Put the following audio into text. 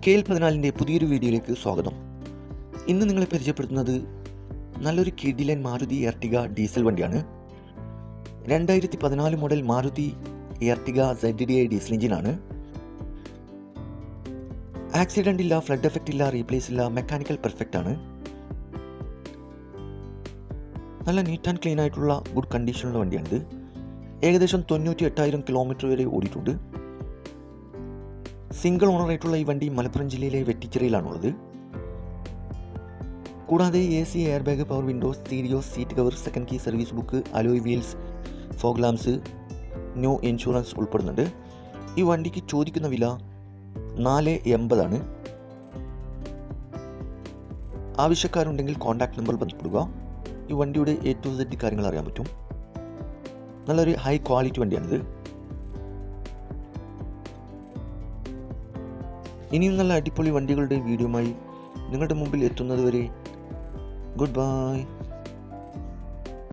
KL14 പുതിയൊരു വീഡിയോയിലേക്ക് സ്വാഗതം. ഇന്ന് നിങ്ങളെ പരിചയപ്പെടുത്തുന്നത് നല്ലൊരു കിടിലൻ മാരുതി എർട്ടിഗ ഡീസൽ വണ്ടിയാണ്. 2014 model Maruti Ertiga ZDI diesel എഞ്ചിനാണ്. ആക്സിഡൻ്റ് ഇല്ല, ഫ്ലഡ് എഫക്റ്റ് ഇല്ല, റീപ്ലേസ് ഇല്ല, മെക്കാനിക്കൽ പെർഫെക്റ്റ് ആണ്. നല്ല നീറ്റ് ആൻഡ് ക്ലീൻ ആയിട്ടുള്ള ഗുഡ് കണ്ടീഷനുള്ള വണ്ടിയാണിത്. ഏകദേശം 98,000 കിലോമീറ്റർ വരെ ഓടിയിട്ടുണ്ട്. സിംഗിൾ ഓണറായിട്ടുള്ള ഈ വണ്ടി മലപ്പുറം ജില്ലയിലെ വെട്ടിച്ചിറയിലാണുള്ളത്. കൂടാതെ AC, air bag, power windows, stereo, seat cover, second key, service book, alloy wheels, fog lamps, new insurance ഉൾപ്പെടുന്നുണ്ട്. ഈ വണ്ടിക്ക് ചോദിക്കുന്ന വില 480 ആണ്. ആവശ്യക്കാരുണ്ടെങ്കിൽ കോൺടാക്ട് നമ്പർ ബന്ധപ്പെടുക. ഈ വണ്ടിയുടെ A to Z കാര്യങ്ങൾ അറിയാൻ പറ്റും. നല്ലൊരു ഹൈ ക്വാളിറ്റി വണ്ടിയാണിത്. ഇനിയും നല്ല അടിപൊളി വണ്ടികളുടെ വീഡിയോയുമായി നിങ്ങളുടെ മുമ്പിൽ എത്തുന്നതുവരെ ഗുഡ് ബൈ.